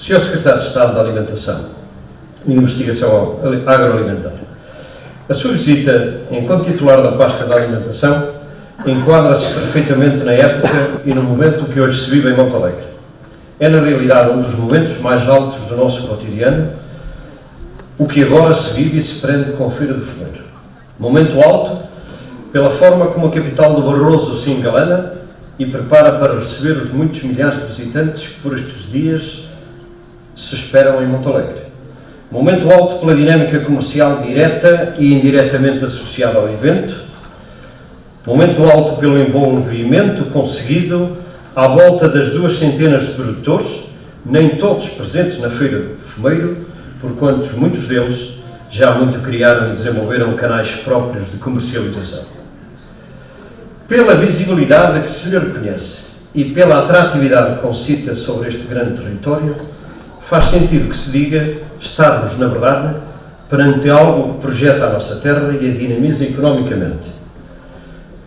Sr. Secretário de Estado da Alimentação e Investigação Agroalimentar, a sua visita, enquanto titular da pasta da alimentação, enquadra-se perfeitamente na época e no momento que hoje se vive em Montalegre. É, na realidade, um dos momentos mais altos do nosso cotidiano, o que agora se vive e se prende com a Feira do Fumeiro. Momento alto, pela forma como a capital do Barroso se engalana e prepara para receber os muitos milhares de visitantes que por estes dias se esperam em Montalegre. Momento alto pela dinâmica comercial direta e indiretamente associada ao evento. Momento alto pelo envolvimento conseguido à volta das 200 de produtores, nem todos presentes na Feira do Fumeiro, porquanto muitos deles já muito criaram e desenvolveram canais próprios de comercialização. Pela visibilidade que se lhe reconhece e pela atratividade concita sobre este grande território, faz sentido que se diga estarmos, na verdade, perante algo que projeta a nossa terra e a dinamiza economicamente.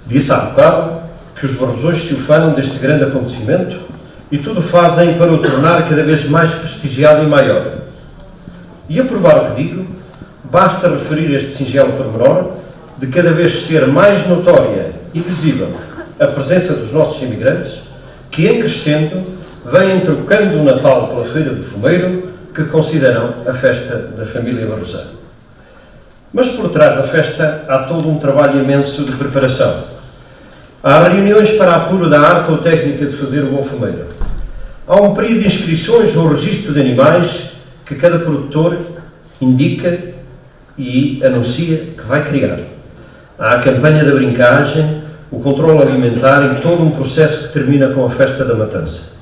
Disse há bocado que os barrosões se ufanam deste grande acontecimento e tudo fazem para o tornar cada vez mais prestigiado e maior. E a provar o que digo, basta referir este singelo pormenor de cada vez ser mais notória e visível a presença dos nossos imigrantes, que em crescendo vêm trocando o Natal pela Feira do Fumeiro, que consideram a festa da família Barrosã. Mas por trás da festa há todo um trabalho imenso de preparação. Há reuniões para apuro da arte ou técnica de fazer o bom fumeiro. Há um período de inscrições ou registro de animais que cada produtor indica e anuncia que vai criar. Há a campanha da brincagem, o controle alimentar e todo um processo que termina com a festa da matança.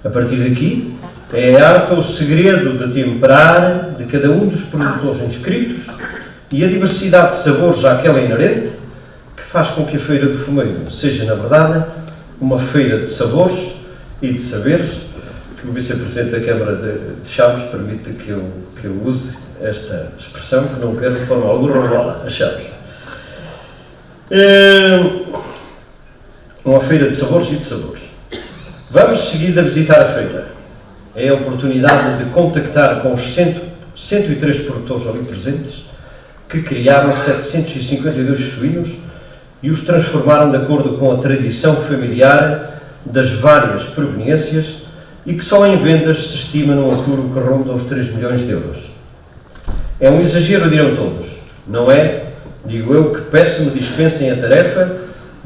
A partir daqui, é a arte ou o segredo de temperar de cada um dos produtores inscritos e a diversidade de sabores àquela inerente que faz com que a Feira do Fumeiro seja, na verdade, uma feira de sabores e de saberes, que o Vice-Presidente da Câmara de Chaves permite que eu use esta expressão, que não quero de forma alguma roubá-la a Chaves. Uma feira de sabores e de sabores. Vamos de seguida visitar a feira. É a oportunidade de contactar com os 103 produtores ali presentes que criaram 752 suínos e os transformaram de acordo com a tradição familiar das várias proveniências e que só em vendas se estima num apuro que ronda os 3 milhões de euros. É um exagero, dirão todos. Não é, digo eu, que peço me dispensem a tarefa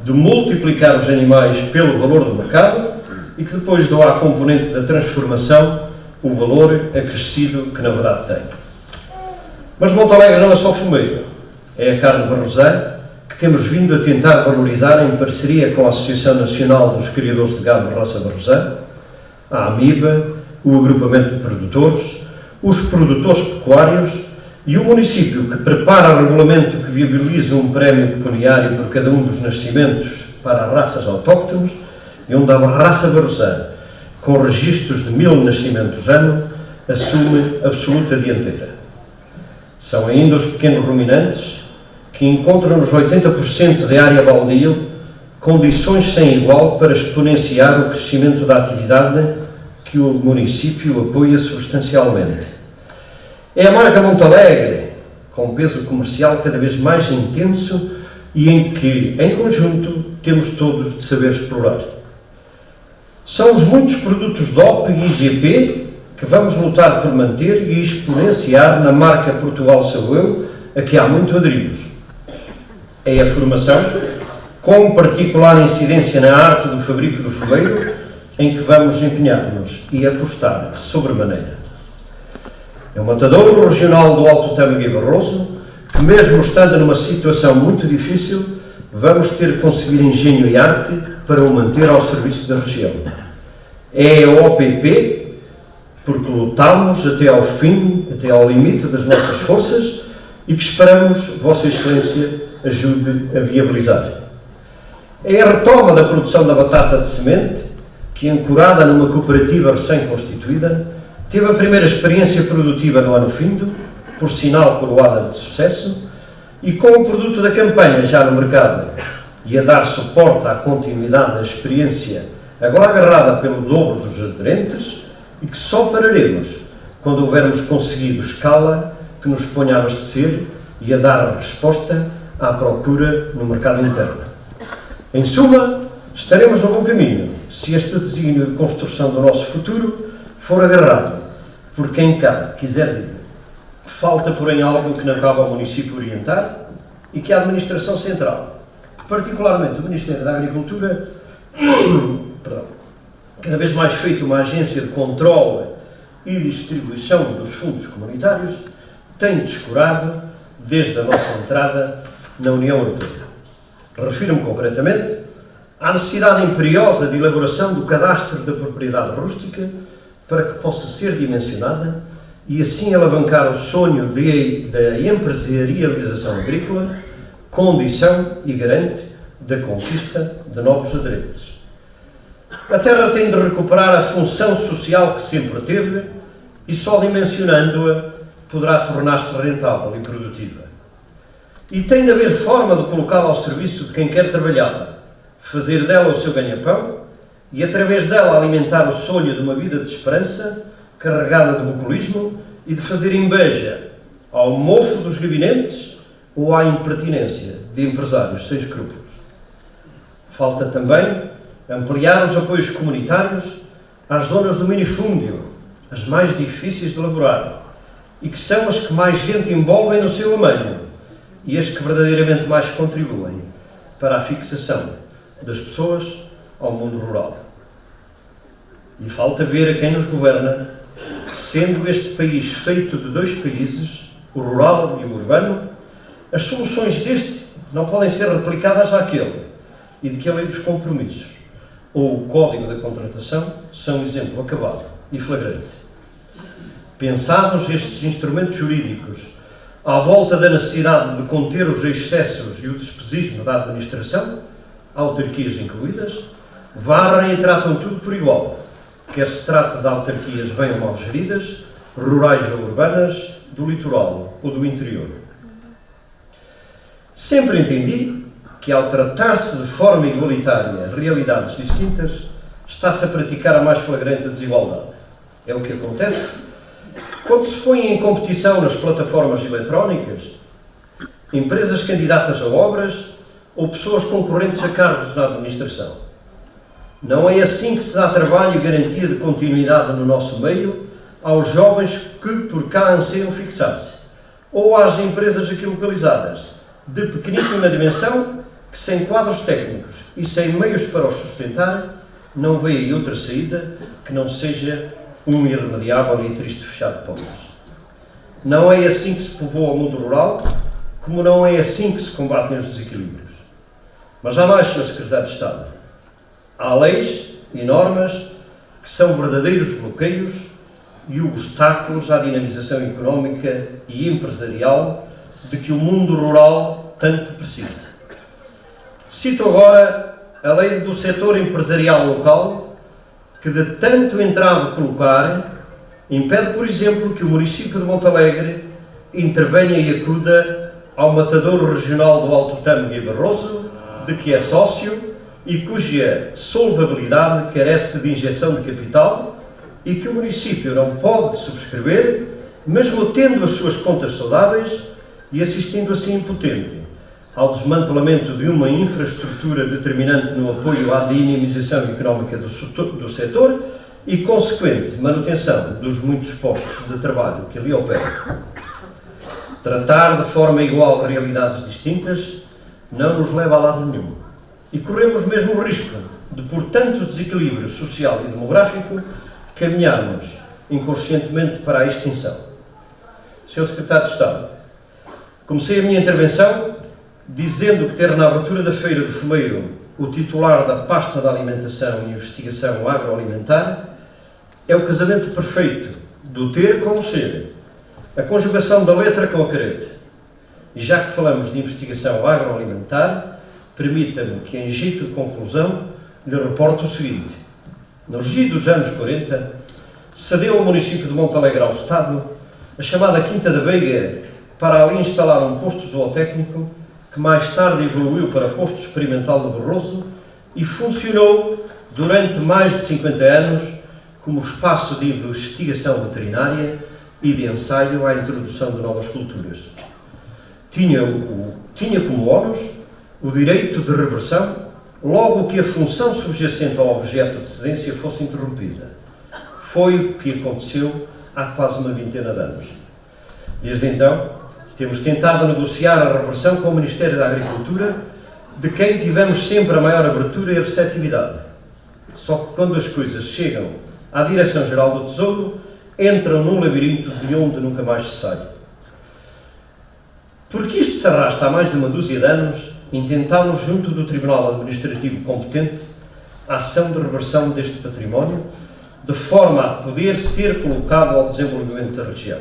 de multiplicar os animais pelo valor do mercado e que depois dou à componente da transformação o valor acrescido que na verdade tem. Mas Montalegre não é só fumeiro, é a carne barrosã que temos vindo a tentar valorizar em parceria com a Associação Nacional dos Criadores de Gado de Raça Barrosã, a AMIBA, o Agrupamento de Produtores, os produtores pecuários e o município que prepara o regulamento que viabiliza um prémio pecuniário por cada um dos nascimentos para raças autóctones e onde a raça barrosã, com registros de 1000 nascimentos ano, assume absoluta dianteira. São ainda os pequenos ruminantes que encontram nos 80% de área baldia condições sem igual para exponenciar o crescimento da atividade que o município apoia substancialmente. É a marca Montalegre, com peso comercial cada vez mais intenso e em que, em conjunto, temos todos de saber explorar. São os muitos produtos DOP e IGP que vamos lutar por manter e exponenciar na marca Portugal Sou Eu, a que há muito aderimos. É a formação, com particular incidência na arte do fabrico do fumeiro, em que vamos empenhar-nos e apostar sobremaneira. É o matadouro regional do Alto Tâmega e Barroso, que mesmo estando numa situação muito difícil, vamos ter que conseguir engenho e arte para o manter ao serviço da região. É a OPP, porque lutamos até ao fim, até ao limite das nossas forças e que esperamos Vossa Excelência ajude a viabilizar. É a retoma da produção da batata de semente, que, ancorada numa cooperativa recém-constituída, teve a primeira experiência produtiva no ano findo, por sinal coroada de sucesso, e com o produto da campanha já no mercado e a dar suporte à continuidade da experiência, agora agarrada pelo dobro dos aderentes, e que só pararemos quando houvermos conseguido escala que nos ponha a abastecer e a dar resposta à procura no mercado interno. Em suma, estaremos no bom caminho se este desígnio de construção do nosso futuro for agarrado por quem cá quiser vir. Falta, porém, algo que não cabe ao município orientar e que a Administração Central, particularmente o Ministério da Agricultura, cada vez mais feito uma agência de controle e distribuição dos fundos comunitários, tem descurado desde a nossa entrada na União Europeia. Refiro-me concretamente à necessidade imperiosa de elaboração do cadastro da propriedade rústica para que possa ser dimensionada e assim alavancar o sonho da empresarialização agrícola, condição e garante da conquista de novos aderentes. A terra tem de recuperar a função social que sempre teve e só dimensionando-a poderá tornar-se rentável e produtiva. E tem de haver forma de colocá-la ao serviço de quem quer trabalhá-la, fazer dela o seu ganha-pão e, através dela, alimentar o sonho de uma vida de esperança, carregada de bucolismo e de fazer inveja ao mofo dos gabinetes ou à impertinência de empresários sem escrúpulos. Falta também ampliar os apoios comunitários às zonas do minifúndio, as mais difíceis de elaborar, e que são as que mais gente envolvem no seu amanho e as que verdadeiramente mais contribuem para a fixação das pessoas ao mundo rural. E falta ver a quem nos governa, sendo este país feito de dois países, o rural e o urbano, as soluções deste não podem ser replicadas àquele, e de que a lei dos compromissos ou o Código da Contratação são um exemplo acabado e flagrante. Pensados estes instrumentos jurídicos à volta da necessidade de conter os excessos e o despesismo da administração, autarquias incluídas, varrem e tratam tudo por igual, quer se trate de autarquias bem ou mal geridas, rurais ou urbanas, do litoral ou do interior. Sempre entendi que, ao tratar-se de forma igualitária realidades distintas, está-se a praticar a mais flagrante desigualdade. É o que acontece quando se põem em competição nas plataformas eletrónicas empresas candidatas a obras ou pessoas concorrentes a cargos na administração. Não é assim que se dá trabalho e garantia de continuidade no nosso meio aos jovens que por cá anseiam fixar-se, ou às empresas aqui localizadas, de pequeníssima dimensão, que sem quadros técnicos e sem meios para os sustentar, não vê aí outra saída que não seja um irremediável e triste fechar de portas. Não é assim que se povoa o mundo rural, como não é assim que se combatem os desequilíbrios. Mas há mais, Sr. Secretário de Estado. Há leis e normas que são verdadeiros bloqueios e obstáculos à dinamização económica e empresarial de que o mundo rural tanto precisa. Cito agora a lei do setor empresarial local, que de tanto entrave colocar, impede, por exemplo, que o município de Montalegre intervenha e acuda ao matadouro regional do Alto Tâmega e Barroso, de que é sócio e cuja solvabilidade carece de injeção de capital e que o município não pode subscrever, mesmo tendo as suas contas saudáveis e assistindo assim impotente ao desmantelamento de uma infraestrutura determinante no apoio à dinamização económica do setor e consequente manutenção dos muitos postos de trabalho que ali operam. Tratar de forma igual realidades distintas não nos leva a lado nenhum e corremos mesmo o risco de, por tanto desequilíbrio social e demográfico, caminharmos inconscientemente para a extinção. Sr. Secretário de Estado, comecei a minha intervenção dizendo que ter na abertura da Feira do Fumeiro o titular da pasta da Alimentação e Investigação Agroalimentar é o casamento perfeito do ter com o ser, a conjugação da letra com a careta. E já que falamos de investigação agroalimentar, permita-me que, em jeito de conclusão, lhe reporte o seguinte. No regime dos anos 40, cedeu ao município de Montalegre ao Estado a chamada Quinta da Veiga para ali instalar um posto zootécnico que mais tarde evoluiu para posto experimental de Barroso e funcionou durante mais de 50 anos como espaço de investigação veterinária e de ensaio à introdução de novas culturas. Tinha como ónus o direito de reversão logo que a função subjacente ao objeto de cedência fosse interrompida. Foi o que aconteceu há quase uma vintena de anos. Desde então, temos tentado negociar a reversão com o Ministério da Agricultura, de quem tivemos sempre a maior abertura e receptividade. Só que quando as coisas chegam à Direção-Geral do Tesouro, entram num labirinto de onde nunca mais se sai. Porque isto se arrasta há mais de uma dúzia de anos, intentámos, junto do Tribunal Administrativo competente, a ação de reversão deste património, de forma a poder ser colocado ao desenvolvimento da região.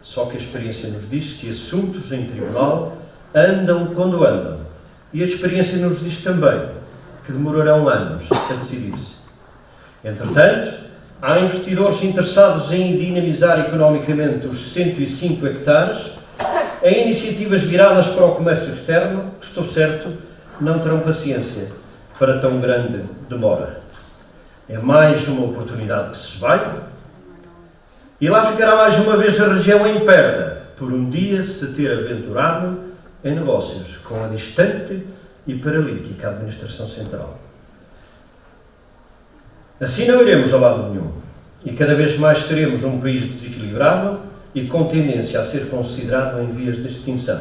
Só que a experiência nos diz que assuntos em tribunal andam quando andam. E a experiência nos diz também que demorarão anos a decidir-se. Entretanto, há investidores interessados em dinamizar economicamente os 105 hectares, em iniciativas viradas para o comércio externo, que estou certo, não terão paciência para tão grande demora. É mais uma oportunidade que se esvai, e lá ficará mais uma vez a região em perda, por um dia se ter aventurado em negócios com a distante e paralítica Administração Central. Assim não iremos a lado nenhum, e cada vez mais seremos um país desequilibrado e com tendência a ser considerado em vias de extinção.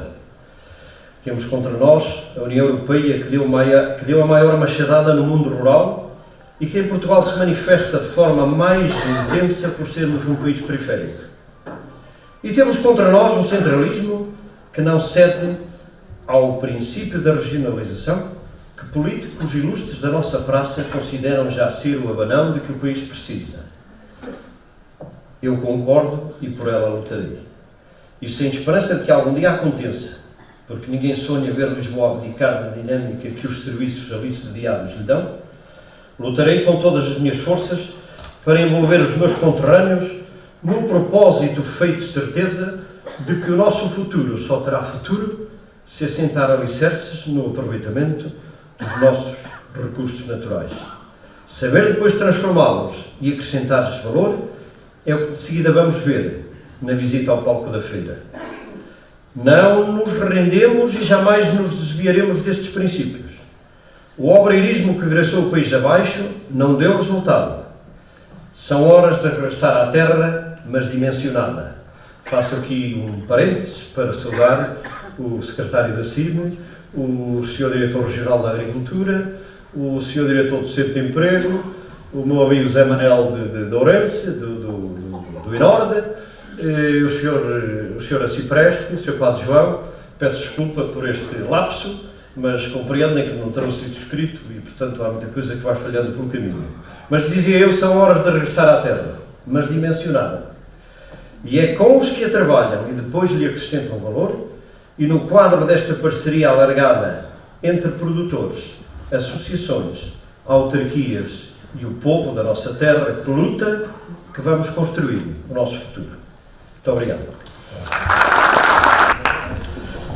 Temos contra nós a União Europeia que deu a maior machadada no mundo rural e que em Portugal se manifesta de forma mais intensa por sermos um país periférico. E temos contra nós um centralismo que não cede ao princípio da regionalização que políticos ilustres da nossa praça consideram já ser o abanão de que o país precisa. Eu concordo e por ela lutarei. E sem esperança de que algum dia aconteça, porque ninguém sonha ver Lisboa abdicar da dinâmica que os serviços ali sediados lhe dão, lutarei com todas as minhas forças para envolver os meus conterrâneos num propósito feito certeza de que o nosso futuro só terá futuro se assentar alicerces no aproveitamento dos nossos recursos naturais. Saber depois transformá-los e acrescentar-lhes valor é o que de seguida vamos ver na visita ao palco da feira. Não nos rendemos e jamais nos desviaremos destes princípios. O obreirismo que graçou o país abaixo não deu resultado. São horas de regressar à terra, mas dimensionada. Faço aqui um parênteses para saudar o secretário da CIB, o Sr. Diretor Regional da Agricultura, o Sr. Diretor do Centro de Emprego, o meu amigo Zé Manel de Ourense, do INORDE, o Sr. Acipreste, o Sr. Padre João. Peço desculpa por este lapso, mas compreendem que não terão sido escrito e, portanto, há muita coisa que vai falhando pelo caminho. Mas dizia eu, são horas de regressar à terra, mas dimensionada. E é com os que a trabalham e depois lhe acrescentam valor, e no quadro desta parceria alargada entre produtores, associações, autarquias e o povo da nossa terra que luta, que vamos construir o nosso futuro. Muito obrigado.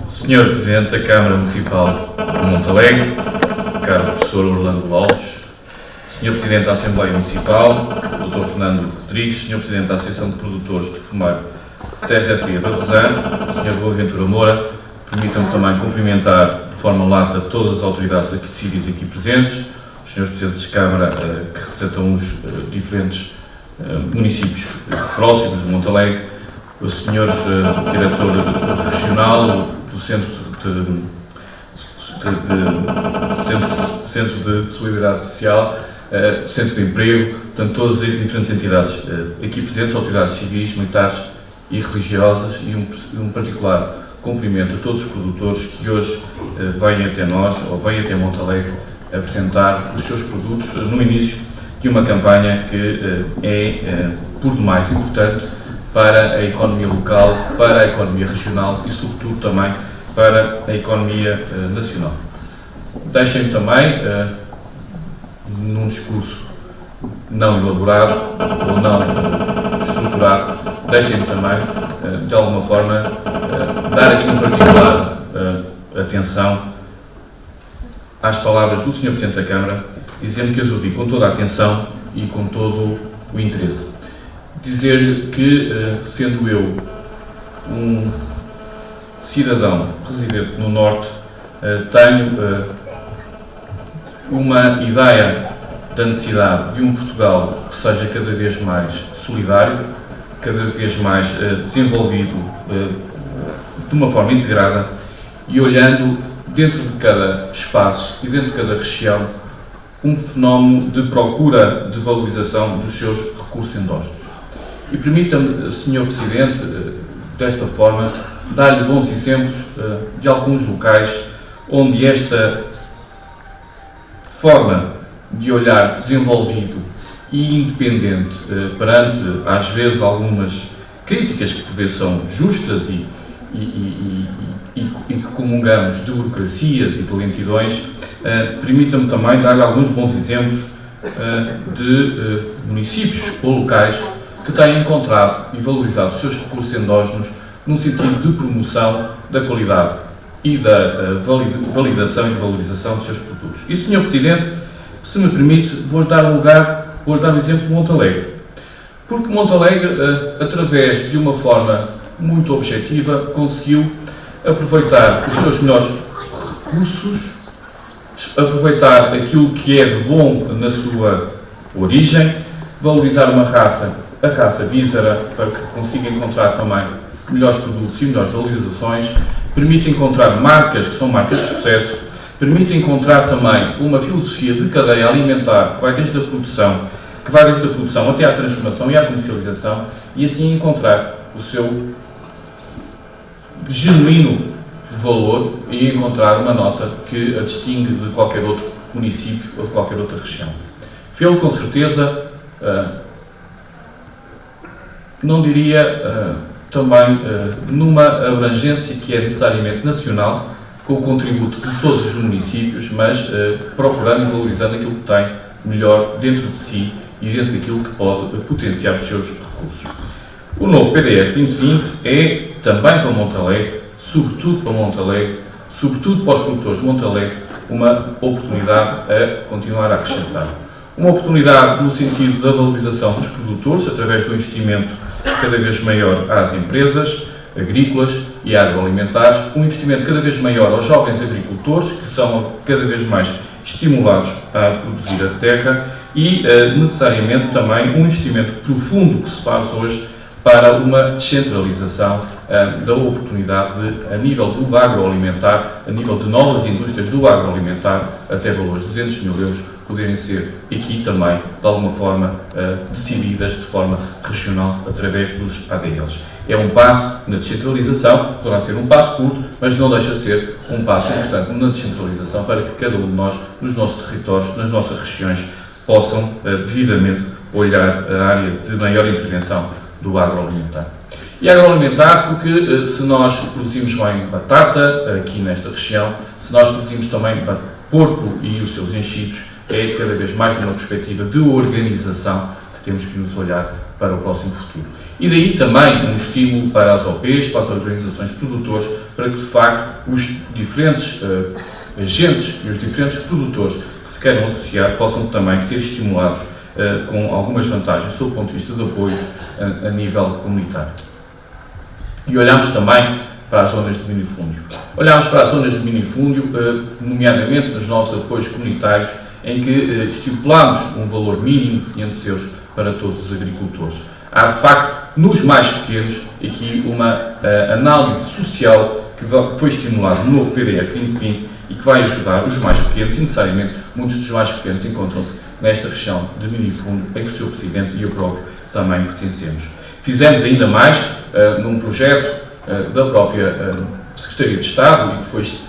Senhor Presidente da Câmara Municipal de Montalegre, caro professor Orlando Alves, Senhor Presidente da Assembleia Municipal, Dr. Fernando Rodrigues, Senhor Presidente da Associação de Produtores de Fumeiro Terra Fria Barrosã, Senhor Boaventura Moura, permitam-me também cumprimentar de forma lata todas as autoridades cíveis aqui presentes, os senhores Presidentes de Câmara que representam os diferentes municípios próximos de Montalegre, o Senhor Diretor Regional do Centro de Solidariedade Social, Centro de Emprego, portanto, todas as diferentes entidades aqui presentes, autoridades civis, militares e religiosas, e um particular cumprimento a todos os produtores que hoje vêm até nós, ou vêm até Montalegre, apresentar os seus produtos no início de uma campanha que é, por demais, importante para a economia local, para a economia regional e, sobretudo, também para a economia nacional. Deixem-me também, num discurso não elaborado ou não estruturado, deixem-me também, de alguma forma, dar aqui em particular atenção às palavras do Sr. Presidente da Câmara, dizendo que as ouvi com toda a atenção e com todo o interesse. Dizer-lhe que, sendo eu um cidadão residente no Norte, tenho uma ideia da necessidade de um Portugal que seja cada vez mais solidário, cada vez mais desenvolvido de uma forma integrada e olhando dentro de cada espaço e dentro de cada região um fenómeno de procura de valorização dos seus recursos endógenos. E permita-me, Sr. Presidente, desta forma, dar-lhe bons exemplos de alguns locais onde esta forma de olhar desenvolvido e independente perante, às vezes, algumas críticas que por vezes são justas e que comungamos de burocracias e de lentidões, permita-me também dar alguns bons exemplos de municípios ou locais que têm encontrado e valorizado os seus recursos endógenos num sentido de promoção da qualidade e da validação e valorização dos seus produtos. E, Sr. Presidente, se me permite, vou-lhe dar o exemplo de Montalegre. Porque Montalegre, através de uma forma muito objetiva, conseguiu aproveitar os seus melhores recursos, aproveitar aquilo que é de bom na sua origem, valorizar uma raça, a raça bízara, para que consiga encontrar também melhores produtos e melhores valorizações, permite encontrar marcas que são marcas de sucesso, permite encontrar também uma filosofia de cadeia alimentar que vai desde a produção até à transformação e à comercialização, e assim encontrar o seu genuíno valor e encontrar uma nota que a distingue de qualquer outro município ou de qualquer outra região. Fê-lo com certeza, não diria também numa abrangência que é necessariamente nacional, com o contributo de todos os municípios, mas procurando e valorizando aquilo que tem melhor dentro de si e dentro daquilo que pode potenciar os seus recursos. O novo PDF 2020 é também para Montalegre, sobretudo para Montalegre, sobretudo para os produtores de Montalegre, uma oportunidade a continuar a acrescentar. Uma oportunidade no sentido da valorização dos produtores, através do investimento cada vez maior às empresas agrícolas e agroalimentares, um investimento cada vez maior aos jovens agricultores, que são cada vez mais estimulados a produzir a terra, e necessariamente também um investimento profundo que se faz hoje para uma descentralização da oportunidade de, a nível do agroalimentar, a nível de novas indústrias do agroalimentar, até valores de 200 mil euros, poderem ser aqui também, de alguma forma, decididas de forma regional através dos ADLs. É um passo na descentralização, poderá ser um passo curto, mas não deixa de ser um passo importante na descentralização para que cada um de nós, nos nossos territórios, nas nossas regiões, possam devidamente olhar a área de maior intervenção do agroalimentar. E agroalimentar porque se nós produzimos bem batata aqui nesta região, se nós produzimos também porco e os seus enchidos, é cada vez mais numa perspectiva de organização que temos que nos olhar para o próximo futuro. E daí também um estímulo para as OPs, para as organizações de produtores, para que de facto os diferentes agentes e os diferentes produtores que se queiram associar possam também ser estimulados com algumas vantagens sob o ponto de vista de apoios a nível comunitário. E olhamos também para as zonas de minifúndio. Olhamos para as zonas de minifúndio, nomeadamente nos novos apoios comunitários, em que estipulamos um valor mínimo de 500 euros para todos os agricultores. Há, de facto, nos mais pequenos, aqui uma análise social que foi estimulada no novo PDF 2020 e que vai ajudar os mais pequenos, e necessariamente muitos dos mais pequenos encontram-se nesta região de minifúndio, em que o Sr. Presidente e eu próprio também pertencemos. Fizemos ainda mais num projeto da própria Secretaria de Estado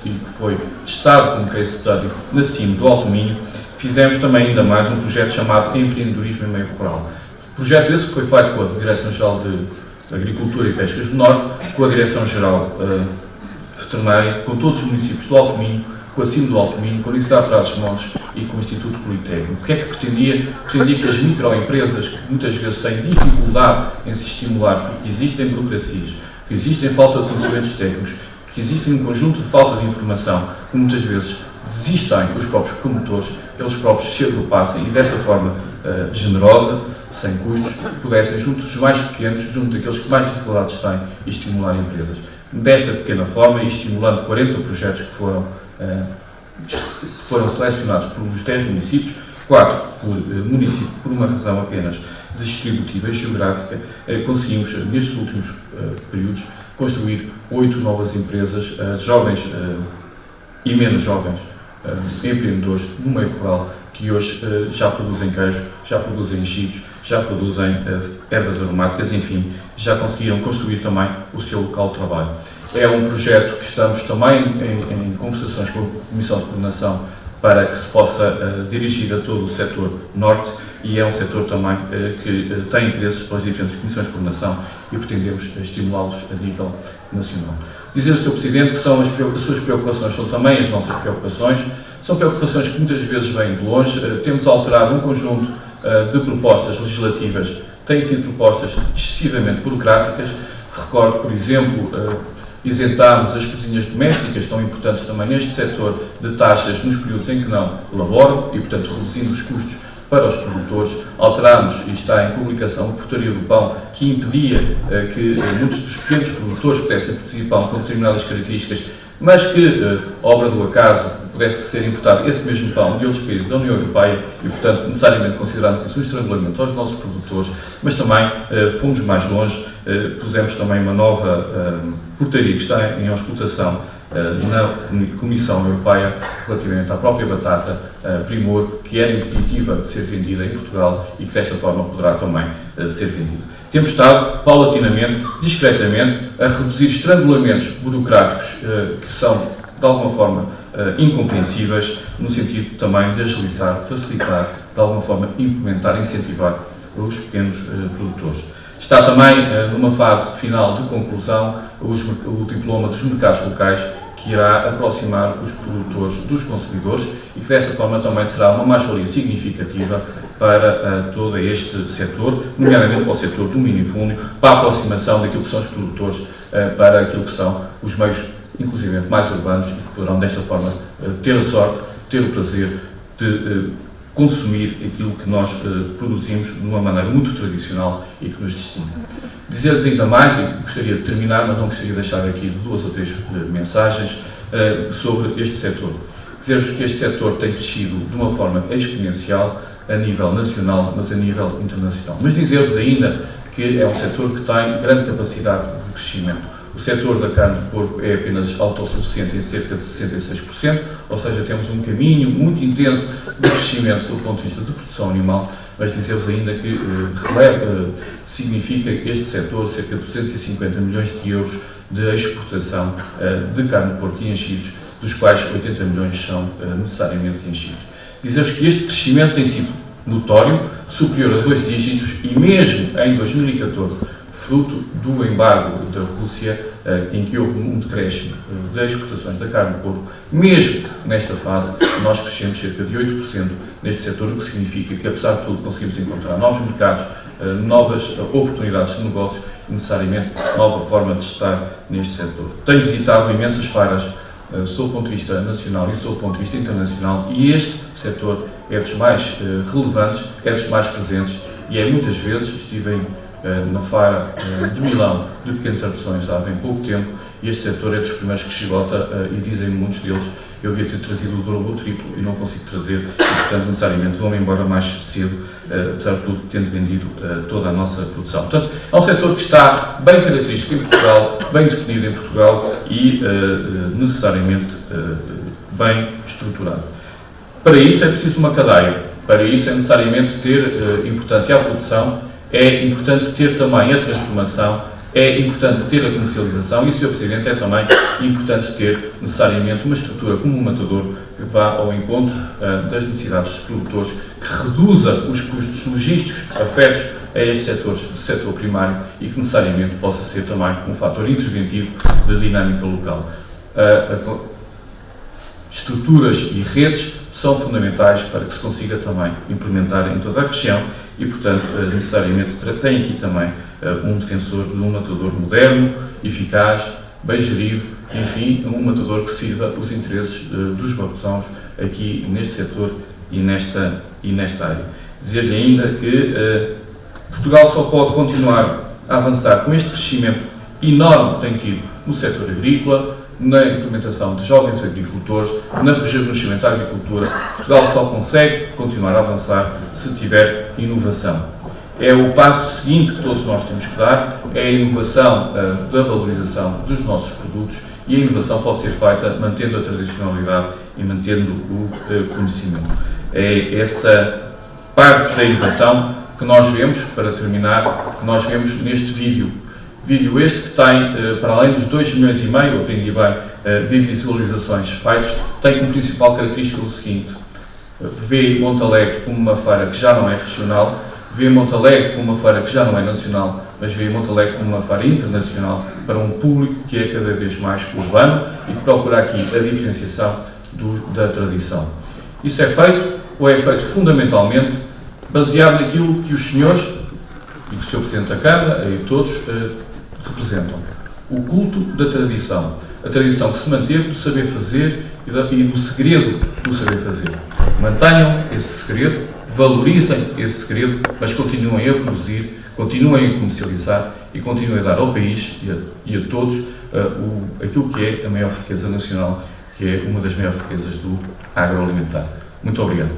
e que foi testado como case study na CIM do Alto Minho. Fizemos também ainda mais um projeto chamado Empreendedorismo em Meio Rural. Projeto esse que foi feito com a Direção-Geral de Agricultura e Pescas do Norte, com a Direção-Geral Veterinária, com todos os municípios do Alto Minho, com a CIM do Alto Minho, com a Universidade de Trás-os-Montes e com o Instituto Politécnico. O que é que pretendia? Pretendia que as microempresas, que muitas vezes têm dificuldade em se estimular, porque existem burocracias, porque existem falta de conhecimentos técnicos, porque existe um conjunto de falta de informação, que muitas vezes desistem os próprios promotores, eles próprios se agrupassem e dessa forma generosa sem custos, pudessem, junto dos mais pequenos, junto daqueles que mais dificuldades têm, estimular empresas. Desta pequena forma, e estimulando 40 projetos que foram selecionados por uns 10 municípios, 4 por município, por uma razão apenas distributiva e geográfica, conseguimos, nestes últimos períodos, construir 8 novas empresas, jovens e menos jovens, empreendedores no meio rural, que hoje já produzem queijo, já produzem enchidos, já produzem ervas aromáticas, enfim, já conseguiram construir também o seu local de trabalho. É um projeto que estamos também em conversações com a Comissão de Coordenação para que se possa dirigir a todo o setor norte, e é um setor também que tem interesses pelas diferentes comissões de coordenação e pretendemos estimulá-los a nível nacional. Dizer ao Sr. Presidente que as suas preocupações são também as nossas preocupações, são preocupações que muitas vezes vêm de longe. Temos alterado um conjunto de propostas legislativas que têm sido propostas excessivamente burocráticas. Recordo, por exemplo, isentarmos as cozinhas domésticas, tão importantes também neste setor, de taxas nos períodos em que não laboram e, portanto, reduzindo os custos para os produtores. Alterámos, e está em publicação, a Portaria do Pão, que impedia que muitos dos pequenos produtores pudessem produzir pão com determinadas características, mas que, obra do acaso, pudesse ser importado esse mesmo pão de outros países da União Europeia e, portanto, necessariamente considerarmos isso um estrangulamento aos nossos produtores, mas também fomos mais longe, pusemos também uma nova portaria que está em auscultação na Comissão Europeia relativamente à própria batata Primor, que era impeditiva de ser vendida em Portugal e que desta forma poderá também ser vendida. Temos estado, paulatinamente, discretamente, a reduzir estrangulamentos burocráticos que são, de alguma forma, incompreensíveis, no sentido também de agilizar, facilitar, de alguma forma, implementar, incentivar os pequenos produtores. Está também numa fase final de conclusão o diploma dos mercados locais, que irá aproximar os produtores dos consumidores e que desta forma também será uma mais-valia significativa para todo este setor, nomeadamente para o setor do minifúndio, para a aproximação daquilo que são os produtores para aquilo que são os meios, inclusive mais urbanos, e que poderão desta forma ter a sorte, ter o prazer de consumir aquilo que nós produzimos de uma maneira muito tradicional e que nos distingue. Dizer-lhes ainda mais, e gostaria de terminar, mas não gostaria de deixar aqui 2 ou 3 mensagens sobre este setor. Dizer-vos que este setor tem crescido de uma forma exponencial a nível nacional, mas a nível internacional. Mas dizer-vos ainda que é um setor que tem grande capacidade de crescimento. O setor da carne de porco é apenas autossuficiente em cerca de 66%, ou seja, temos um caminho muito intenso de crescimento sob o ponto de vista de produção animal, mas dizer-vos ainda que significa este setor cerca de 250 milhões de euros de exportação de carne de porco e enchidos, dos quais 80 milhões são necessariamente enchidos. Dizer-vos que este crescimento tem sido notório, superior a 2 dígitos, e mesmo em 2014, fruto do embargo da Rússia, em que houve um decréscimo das exportações da carne de porco, mesmo nesta fase, nós crescemos cerca de 8% neste setor, o que significa que, apesar de tudo, conseguimos encontrar novos mercados, novas oportunidades de negócio e, necessariamente, nova forma de estar neste setor. Tenho visitado imensas feiras, sob o ponto de vista nacional e sob o ponto de vista internacional, e este setor é dos mais relevantes, é dos mais presentes, e é muitas vezes, estive na feira de Milão de pequenos artesãos há bem pouco tempo, e este setor é dos primeiros que se esgota, e dizem muitos deles: eu devia ter trazido o dobro ou o triplo e não consigo trazer, e portanto necessariamente vou-me embora mais cedo, apesar de tudo tendo vendido toda a nossa produção. Portanto, é um setor que está bem característico em Portugal, bem definido em Portugal e necessariamente bem estruturado. Para isso é preciso uma cadeia, para isso é necessariamente ter importância à produção, é importante ter também a transformação, é importante ter a comercialização e, Sr. Presidente, é também importante ter necessariamente uma estrutura como um matador que vá ao encontro das necessidades dos produtores, que reduza os custos logísticos afetos a estes setores do setor primário e que necessariamente possa ser também um fator interventivo de dinâmica local. Estruturas e redes são fundamentais para que se consiga também implementar em toda a região e, portanto, necessariamente tem aqui também um defensor de um matador moderno, eficaz, bem gerido, enfim, um matador que sirva os interesses dos barrosãos aqui neste setor e nesta área. Dizer-lhe ainda que Portugal só pode continuar a avançar com este crescimento enorme que tem tido no setor agrícola, na implementação de jovens agricultores, na rejuvenescimento da agricultura. Portugal só consegue continuar a avançar se tiver inovação. É o passo seguinte que todos nós temos que dar, é a inovação da valorização dos nossos produtos, e a inovação pode ser feita mantendo a tradicionalidade e mantendo o conhecimento. É essa parte da inovação que nós vemos, para terminar, que nós vemos neste vídeo. Vídeo este que tem, para além dos 2,5 milhões, aprendi bem, de visualizações feitos, tem como principal característica o seguinte: vê Montalegre como uma feira que já não é regional, vê Montalegre como uma feira que já não é nacional, mas vê Montalegre como uma feira internacional para um público que é cada vez mais urbano e que procura aqui a diferenciação da tradição. Isso é feito, ou é feito fundamentalmente, baseado naquilo que os senhores e que o Sr. Presidente da Câmara e todos representam. O culto da tradição. A tradição que se manteve do saber fazer e do segredo do saber fazer. Mantenham esse segredo, valorizem esse segredo, mas continuem a produzir, continuem a comercializar e continuem a dar ao país e a todos aquilo que é a maior riqueza nacional, que é uma das maiores riquezas do agroalimentar. Muito obrigado.